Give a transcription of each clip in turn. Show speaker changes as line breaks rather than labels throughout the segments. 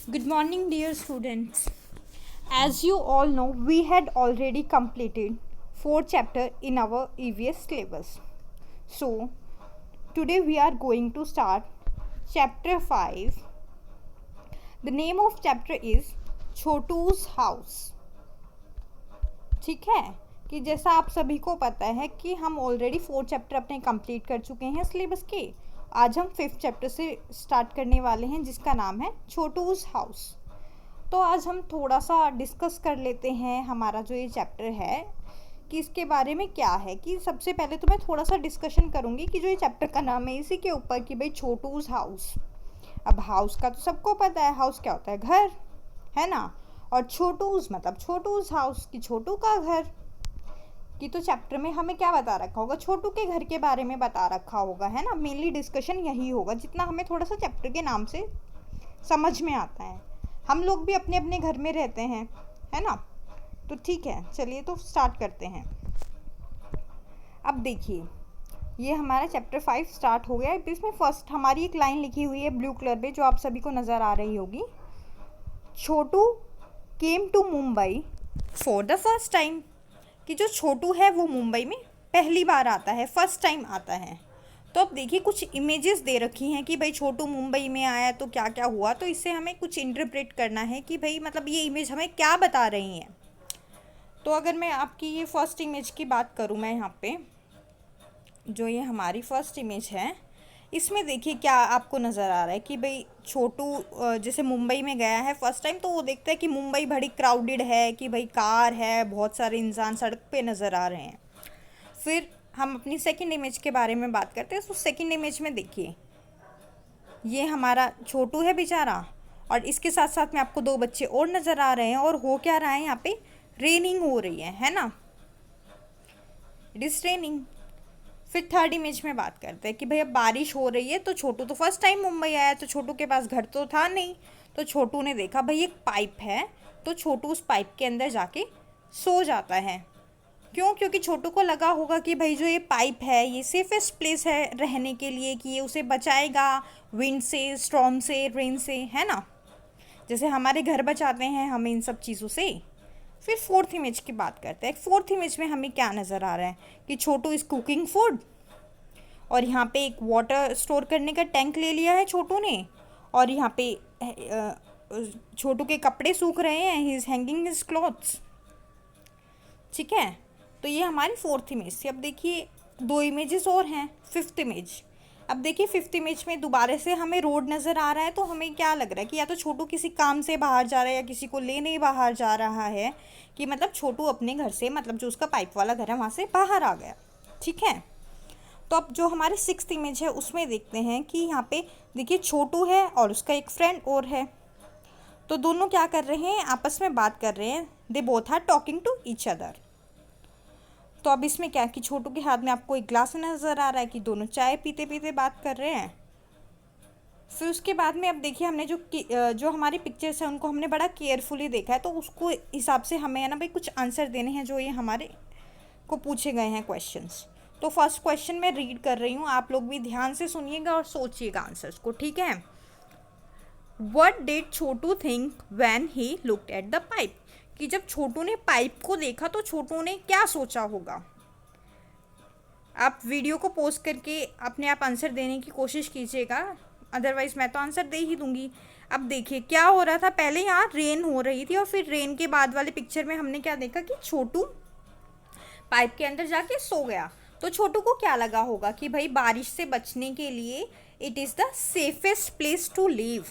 Good morning, dear students. As you all know, we had already completed 4 chapters in our EVS syllabus. So, today we are going to start chapter 5. The name of chapter is छोटू's house. ठीक है कि जैसा आप सभी को पता है कि हम ऑलरेडी 4 चैप्टर अपने कंप्लीट कर चुके हैं सिलेबस के। आज हम 5th चैप्टर से स्टार्ट करने वाले हैं जिसका नाम है छोटू's हाउस। तो आज हम थोड़ा सा डिस्कस कर लेते हैं हमारा जो ये चैप्टर है कि इसके बारे में क्या है। कि सबसे पहले तो मैं थोड़ा सा डिस्कशन करूँगी कि जो ये चैप्टर का नाम है इसी के ऊपर कि भाई छोटू's हाउस। अब हाउस का तो सबको पता है, हाउस क्या होता है, घर, है ना। और छोटू's मतलब छोटू's हाउस कि छोटू का घर। कि तो चैप्टर में हमें क्या बता रखा होगा, छोटू के घर के बारे में बता रखा होगा, है ना। मेनली डिस्कशन यही होगा जितना हमें थोड़ा सा चैप्टर के नाम से समझ में आता है। हम लोग भी अपने अपने घर में रहते हैं, है ना। तो ठीक है, चलिए तो स्टार्ट करते हैं। अब देखिए, ये हमारा चैप्टर 5 स्टार्ट हो गया है। इसमें फर्स्ट हमारी एक लाइन लिखी हुई है ब्लू कलर में जो आप सभी को नज़र आ रही होगी। Chhotu came to Mumbai for the first time. कि जो छोटू है वो मुंबई में पहली बार आता है, फर्स्ट टाइम आता है। तो अब देखिए कुछ इमेजेस दे रखी हैं कि भाई छोटू मुंबई में आया तो क्या क्या हुआ। तो इससे हमें कुछ इंटरप्रेट करना है कि भाई मतलब ये इमेज हमें क्या बता रही हैं। तो अगर मैं आपकी ये फर्स्ट इमेज की बात करूँ, मैं यहाँ पे जो ये हमारी फर्स्ट इमेज है इसमें देखिए क्या आपको नज़र आ रहा है कि भाई छोटू जैसे मुंबई में गया है फर्स्ट टाइम, तो वो देखता है कि मुंबई बड़ी क्राउडेड है, कि भाई कार है, बहुत सारे इंसान सड़क पे नज़र आ रहे हैं। फिर हम अपनी सेकंड इमेज के बारे में बात करते हैं। तो सेकंड इमेज में देखिए ये हमारा छोटू है बेचारा, और इसके साथ साथ में आपको 2 बच्चे और नज़र आ रहे हैं। और हो क्या रहा है, यहाँ पे रेनिंग हो रही है ना, इट इज़ रेनिंग। फिर थर्ड इमेज में बात करते हैं कि भाई अब बारिश हो रही है। तो छोटू तो फर्स्ट टाइम मुंबई आया, तो छोटू के पास घर तो था नहीं। तो छोटू ने देखा भाई एक पाइप है, तो छोटू उस पाइप के अंदर जाके सो जाता है। क्यों? क्योंकि छोटू को लगा होगा कि भाई जो ये पाइप है ये सेफेस्ट प्लेस है रहने के लिए, कि ये उसे बचाएगा विंड से, स्टॉर्म से, रेन से, है ना। जैसे हमारे घर बचाते हैं हमें इन सब चीज़ों से। फिर फोर्थ इमेज की बात करते हैं। फोर्थ इमेज में हमें क्या नज़र आ रहा है कि छोटू इज़ कुकिंग फूड, और यहाँ पे एक वाटर स्टोर करने का टैंक ले लिया है छोटू ने। और यहाँ पे छोटू के कपड़े सूख रहे हैं, he is hanging his clothes. ठीक है, तो ये हमारी फोर्थ इमेज थी। अब देखिए 2 इमेजेस और हैं। फिफ्थ इमेज, अब देखिए फिफ्थ इमेज में दोबारा से हमें रोड नज़र आ रहा है। तो हमें क्या लग रहा है कि या तो छोटू किसी काम से बाहर जा रहा है या किसी को लेने बाहर जा रहा है, कि मतलब छोटू अपने घर से, मतलब जो उसका पाइप वाला घर है वहाँ से बाहर आ गया। ठीक है, तो अब जो हमारी सिक्स्थ इमेज है उसमें देखते हैं कि यहाँ पे देखिए छोटू है और उसका एक फ्रेंड और है। तो दोनों क्या कर रहे हैं, आपस में बात कर रहे हैं। They both are talking to each other. तो अब इसमें क्या कि छोटू के हाथ में आपको एक ग्लास नज़र आ रहा है कि दोनों चाय पीते पीते बात कर रहे हैं। फिर उसके बाद में अब देखिए हमने जो हमारी पिक्चर्स हैं उनको हमने बड़ा केयरफुली देखा है। तो उसको हिसाब से हमें है ना भाई कुछ आंसर देने हैं जो ये हमारे को पूछे गए हैं क्वेश्चंस। तो फर्स्ट क्वेश्चन मैं रीड कर रही हूँ, आप लोग भी ध्यान से सुनिएगा और सोचिएगा आंसर्स को, ठीक है। What did Chhotu think when he looked at the pipe. कि जब छोटू ने पाइप को देखा तो छोटू ने क्या सोचा होगा। आप वीडियो को पॉज करके अपने आप आंसर देने की कोशिश कीजिएगा, अदरवाइज मैं तो आंसर दे ही दूंगी। अब देखिए क्या हो रहा था, पहले यहाँ रेन हो रही थी और फिर रेन के बाद वाले पिक्चर में हमने क्या देखा कि छोटू पाइप के अंदर जाके सो गया। तो छोटू को क्या लगा होगा कि भाई बारिश से बचने के लिए it is the safest place to live.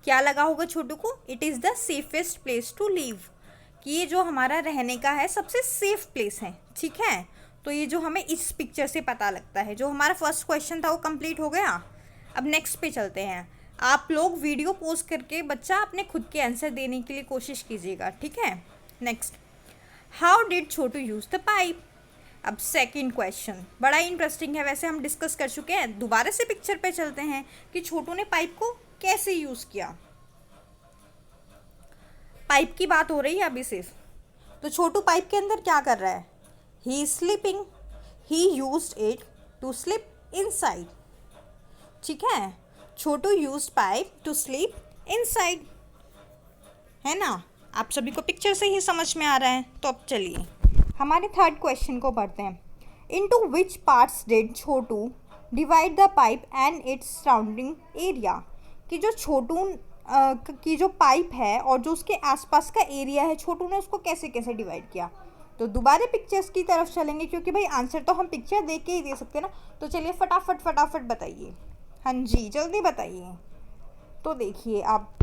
क्या लगा होगा छोटू को, it is the safest place to live, कि ये जो हमारा रहने का है सबसे सेफ प्लेस है। ठीक है, तो ये जो हमें इस पिक्चर से पता लगता है। जो हमारा फर्स्ट क्वेश्चन था वो कंप्लीट हो गया। अब नेक्स्ट पे चलते हैं। आप लोग वीडियो पोज करके बच्चा अपने खुद के आंसर देने के लिए कोशिश कीजिएगा, ठीक है। Next, how did Chhotu use the pipe. अब सेकंड क्वेश्चन बड़ा इंटरेस्टिंग है, वैसे हम डिस्कस कर चुके हैं। दोबारा से पिक्चर पे चलते हैं कि छोटू ने पाइप को कैसे यूज़ किया। पाइप की बात हो रही है अभी सिर्फ। तो छोटू पाइप के अंदर क्या कर रहा है, he is sleeping, he used it to sleep inside. ठीक है, Chhotu used pipe to sleep inside. है ना। आप सभी को पिक्चर से ही समझ में आ रहा है। तो अब चलिए हमारे थर्ड क्वेश्चन को पढ़ते हैं। Into which parts did Chhotu divide the pipe and its surrounding area, कि जो छोटू की जो पाइप है और जो उसके आसपास का एरिया है, छोटू ने उसको कैसे कैसे डिवाइड किया। तो दोबारा पिक्चर्स की तरफ चलेंगे, क्योंकि भाई आंसर तो हम पिक्चर देख के ही दे सकते हैं ना। तो चलिए फटाफट फटाफट बताइए। हाँ जी, जल्दी बताइए। तो देखिए आप,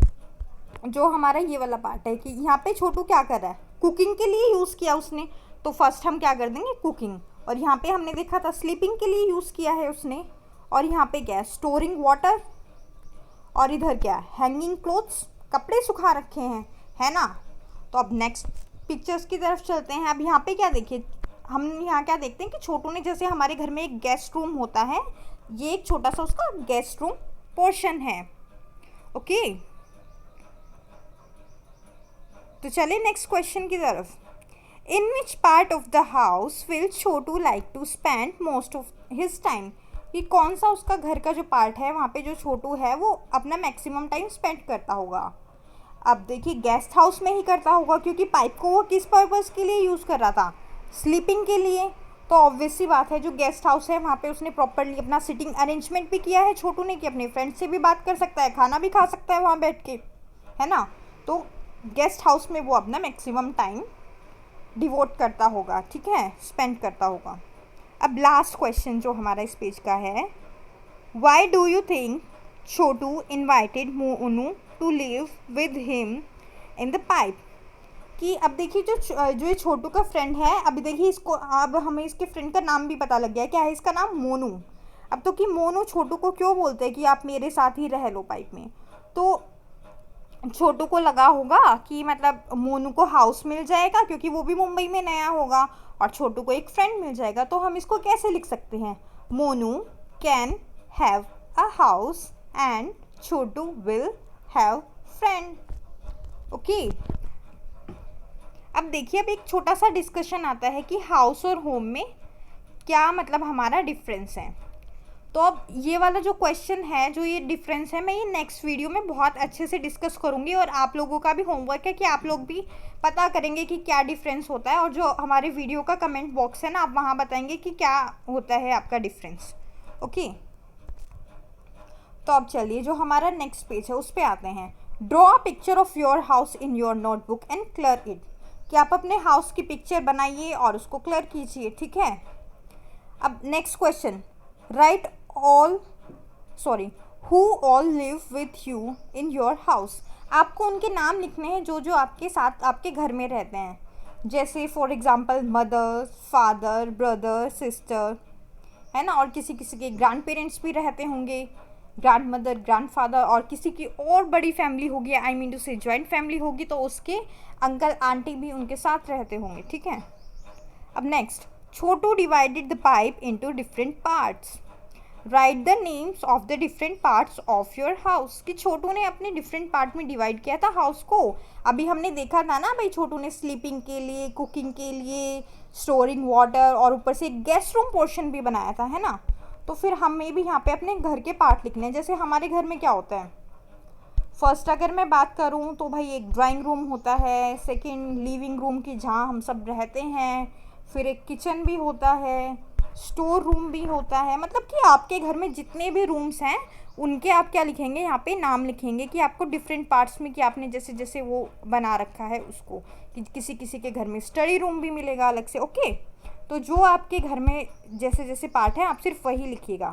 जो हमारा ये वाला पार्ट है कि यहाँ पे छोटू क्या कर रहा है, कुकिंग के लिए यूज़ किया उसने। तो फर्स्ट हम क्या कर देंगे, कुकिंग। और यहाँ पे हमने देखा था स्लीपिंग के लिए यूज़ किया है उसने। और यहाँ पे क्या है, स्टोरिंग वाटर। और इधर क्या है, हैंगिंग क्लोथ्स, कपड़े सुखा रखे हैं, है ना। तो अब नेक्स्ट पिक्चर्स की तरफ चलते हैं। अब यहाँ पे क्या देखिए, हम यहाँ क्या देखते हैं कि छोटू ने, जैसे हमारे घर में एक गेस्ट रूम होता है, ये एक छोटा सा उसका गेस्ट रूम पोर्शन है। ओके, तो चलिए नेक्स्ट क्वेश्चन की तरफ। In which part of the house will Chhotu like to spend most of his time, कि कौन सा उसका घर का जो पार्ट है वहाँ पे जो छोटू है वो अपना मैक्सिमम टाइम स्पेंड करता होगा। अब देखिए गेस्ट हाउस में ही करता होगा, क्योंकि पाइप को वो किस पर्पज़ के लिए यूज़ कर रहा था, स्लीपिंग के लिए। तो ऑब्वियस सी बात है, जो गेस्ट हाउस है वहाँ पे उसने प्रॉपरली अपना सिटिंग अरेंजमेंट भी किया है छोटू ने, कि अपने फ्रेंड से भी बात कर सकता है, खाना भी खा सकता है वहाँ बैठ के, है ना। तो गेस्ट हाउस में वो अपना मैक्सिमम टाइम डिवोट करता होगा, ठीक है, स्पेंड करता होगा। अब लास्ट क्वेश्चन जो हमारा इस पेज का है, why do you think Chhotu invited Monu to live with him in the pipe, कि अब देखिए जो ये छोटू का फ्रेंड है, अभी देखिए इसको, अब हमें इसके फ्रेंड का नाम भी पता लग गया, क्या है इसका नाम, मोनू। अब तो कि मोनू छोटू को क्यों बोलते हैं कि आप मेरे साथ ही रह लो पाइप में। तो छोटू को लगा होगा कि मतलब मोनू को हाउस मिल जाएगा, क्योंकि वो भी मुंबई में नया होगा, और छोटू को एक फ्रेंड मिल जाएगा। तो हम इसको कैसे लिख सकते हैं, Monu can have a house and Chhotu will have friend. Okay, अब देखिए, अब एक छोटा सा डिस्कशन आता है कि हाउस और होम में क्या मतलब हमारा डिफरेंस है। तो अब ये वाला जो क्वेश्चन है, जो ये डिफरेंस है, मैं ये नेक्स्ट वीडियो में बहुत अच्छे से डिस्कस करूँगी। और आप लोगों का भी होमवर्क है कि आप लोग भी पता करेंगे कि क्या डिफरेंस होता है, और जो हमारे वीडियो का कमेंट बॉक्स है ना, आप वहाँ बताएंगे कि क्या होता है आपका डिफरेंस। ओके, तो अब चलिए जो हमारा नेक्स्ट पेज है उस पर आते हैं। Draw a picture of your house in your notebook and clear it, कि आप अपने हाउस की पिक्चर बनाइए और उसको क्लियर कीजिए, ठीक है। अब next question, right all sorry who all live with you in your house, आपको उनके नाम लिखने हैं जो जो आपके साथ आपके घर में रहते हैं। जैसे for example mother, father, brother, sister, है ना। और किसी किसी के ग्रैंड पेरेंट्स भी रहते होंगे, ग्रैंड मदर, ग्रैंड फादर, और किसी की और बड़ी फैमिली होगी, आई मीन टू से जॉइंट फैमिली होगी, तो उसके अंकल आंटी भी उनके साथ रहते होंगे, ठीक है। अब next, Chhotu divided the pipe into different parts, right the names of the different parts of your house, कि छोटू ने अपने डिफरेंट पार्ट में डिवाइड किया था हाउस को। अभी हमने देखा था ना भाई, छोटू ने स्लीपिंग के लिए, कुकिंग के लिए, स्टोरिंग वाटर, और ऊपर से एक गेस्ट रूम पोर्शन भी बनाया था, है ना। तो फिर हमें भी यहाँ पे अपने घर के पार्ट लिखने हैं। जैसे हमारे घर में क्या होता है, फर्स्ट अगर मैं बात करूँ तो भाई एक ड्राइंग रूम होता है, सेकंड लिविंग रूम की जहाँ हम सब रहते हैं, फिर एक किचन भी होता है, स्टोर रूम भी होता है। मतलब कि आपके घर में जितने भी रूम्स हैं उनके आप क्या लिखेंगे, यहाँ पे नाम लिखेंगे कि आपको डिफरेंट पार्ट्स में, कि आपने जैसे जैसे वो बना रखा है उसको, कि किसी किसी के घर में स्टडी रूम भी मिलेगा अलग से। ओके, तो जो आपके घर में जैसे जैसे पार्ट है आप सिर्फ वही लिखिएगा।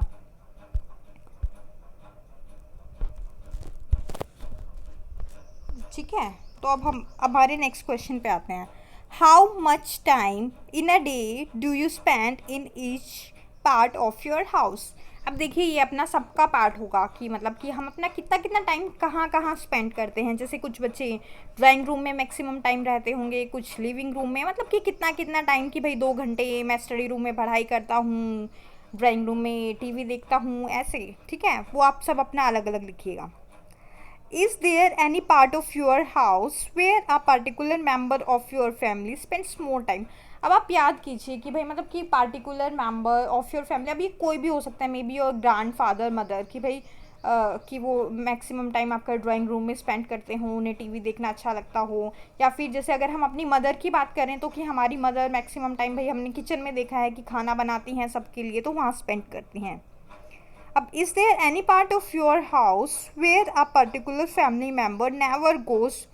ठीक है, तो अब हम हमारे नेक्स्ट क्वेश्चन पे आते हैं। How much time in a day do you spend in each part of your house, अब देखिए ये अपना सबका पार्ट होगा, कि मतलब कि हम अपना कितना कितना टाइम कहाँ कहाँ स्पेंड करते हैं। जैसे कुछ बच्चे ड्राइंग रूम में मैक्सिमम टाइम रहते होंगे, कुछ लिविंग रूम में, मतलब कि कितना कितना टाइम, कि भाई 2 घंटे मैं स्टडी रूम में पढ़ाई करता हूँ, ड्राइंग रूम में टीवी देखता हूँ, ऐसे, ठीक है। वो आप सब अपना अलग अलग लिखिएगा। Is there any part of your house where a particular member of your family spends more time? अब आप याद कीजिए कि भाई मतलब कि particular member of your family, अब ये कोई भी हो सकता है, may be your grand father, mother, कि भाई कि वो मैक्सिमम टाइम आपका ड्राइंग रूम में स्पेंड करते हों, उन्हें टीवी देखना अच्छा लगता हो। या फिर जैसे अगर हम अपनी मदर की बात करें तो कि हमारी मदर मैक्सिमम टाइम भाई हमने किचन में देखा है कि खाना बनाती हैं सबके लिए, तो वहाँ स्पेंड करती हैं। अब is there any part of your house where a particular family member never goes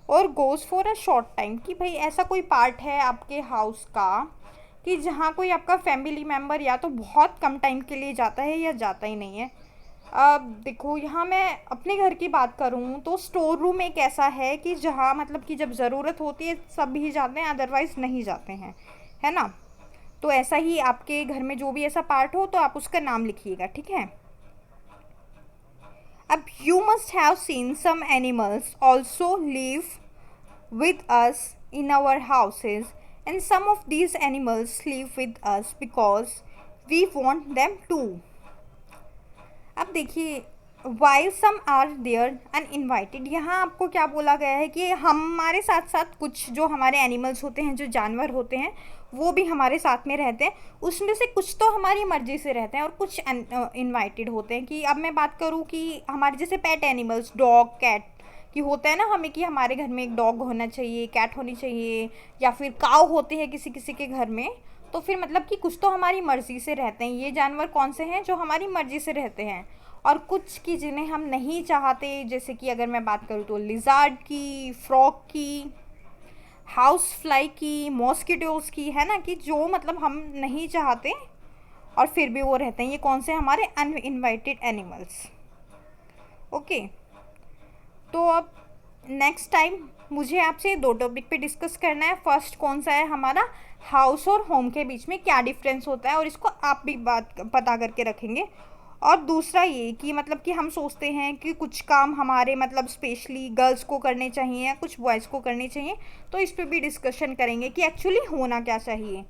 or goes for a short time, कि भाई ऐसा कोई पार्ट है आपके हाउस का कि जहाँ कोई आपका फैमिली मेम्बर या तो बहुत कम टाइम के लिए जाता है या जाता ही नहीं है। अब देखो, यहाँ मैं अपने घर की बात करूँ तो स्टोर रूम एक ऐसा है कि जहाँ मतलब कि जब ज़रूरत होती है सब ही जाते हैं, अदरवाइज़ नहीं जाते हैं, है ना। तो ऐसा ही आपके घर में जो भी ऐसा पार्ट हो तो आप उसका नाम लिखिएगा, ठीक है। अब you must have seen some animals also live with us in our houses, and some of these animals live with us because we want them to. अब देखिए, while some are there uninvited, यहाँ आपको क्या बोला गया है कि हमारे साथ साथ कुछ जो हमारे एनिमल्स होते हैं, जो जानवर होते हैं, वो भी हमारे साथ में रहते हैं। उसमें से कुछ तो हमारी मर्ज़ी से रहते हैं और कुछ इनवाइटेड होते हैं। कि अब मैं बात करूँ कि हमारे जैसे पेट एनिमल्स, डॉग, कैट, कि होता है ना हमें कि हमारे घर में एक डॉग होना चाहिए, कैट होनी चाहिए, या फिर काऊ होती है किसी किसी के घर में। तो फिर मतलब कि कुछ तो हमारी मर्ज़ी से रहते हैं। ये जानवर कौन से हैं जो हमारी मर्ज़ी से रहते हैं, और कुछ की जिन्हें हम नहीं चाहते। जैसे कि अगर मैं बात करूँ तो लिज़ार्ड की, फ्रॉग की, हाउस फ्लाई की, मॉस्किटोज़ की, है ना, कि जो मतलब हम नहीं चाहते और फिर भी वो रहते हैं। ये कौन से हमारे अनइनवाइटेड एनिमल्स। ओके, तो अब नेक्स्ट टाइम मुझे आपसे 2 टॉपिक पे डिस्कस करना है। फर्स्ट कौन सा है हमारा, हाउस और होम के बीच में क्या डिफरेंस होता है, और इसको आप भी बात पता करके रखेंगे। और दूसरा ये कि मतलब कि हम सोचते हैं कि कुछ काम हमारे मतलब स्पेशली गर्ल्स को करने चाहिए या कुछ बॉयज़ को करने चाहिए, तो इस पर भी डिस्कशन करेंगे कि एक्चुअली होना क्या चाहिए।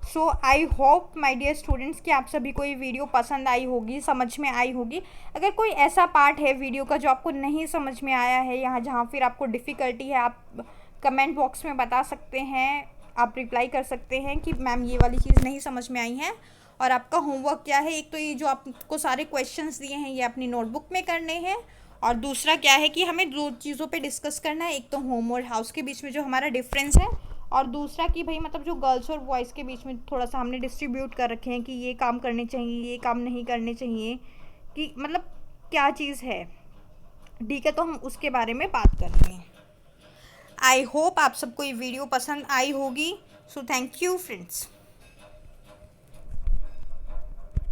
So I hope my dear students कि आप सभी को ये वीडियो पसंद आई होगी, समझ में आई होगी। अगर कोई ऐसा पार्ट है वीडियो का जो आपको नहीं समझ में आया है, यहाँ जहाँ फिर आपको डिफ़िकल्टी है, आप कमेंट बॉक्स में बता सकते हैं, आप रिप्लाई कर सकते हैं कि मैम ये वाली चीज़ नहीं समझ में आई है। और आपका होमवर्क क्या है, एक तो ये जो आपको सारे क्वेश्चंस दिए हैं ये अपनी नोटबुक में करने हैं, और दूसरा क्या है कि हमें 2 चीज़ों पे डिस्कस करना है। एक तो होम और हाउस के बीच में जो हमारा डिफरेंस है, और दूसरा कि भाई मतलब जो गर्ल्स और बॉयज़ के बीच में थोड़ा सा हमने डिस्ट्रीब्यूट कर रखे हैं कि ये काम करने चाहिए, ये काम नहीं करने चाहिए, कि मतलब क्या चीज़ है। ठीक है, तो हम उसके बारे में बात करेंगे। आई होप आप सबको ये वीडियो पसंद आई होगी। So thank you friends.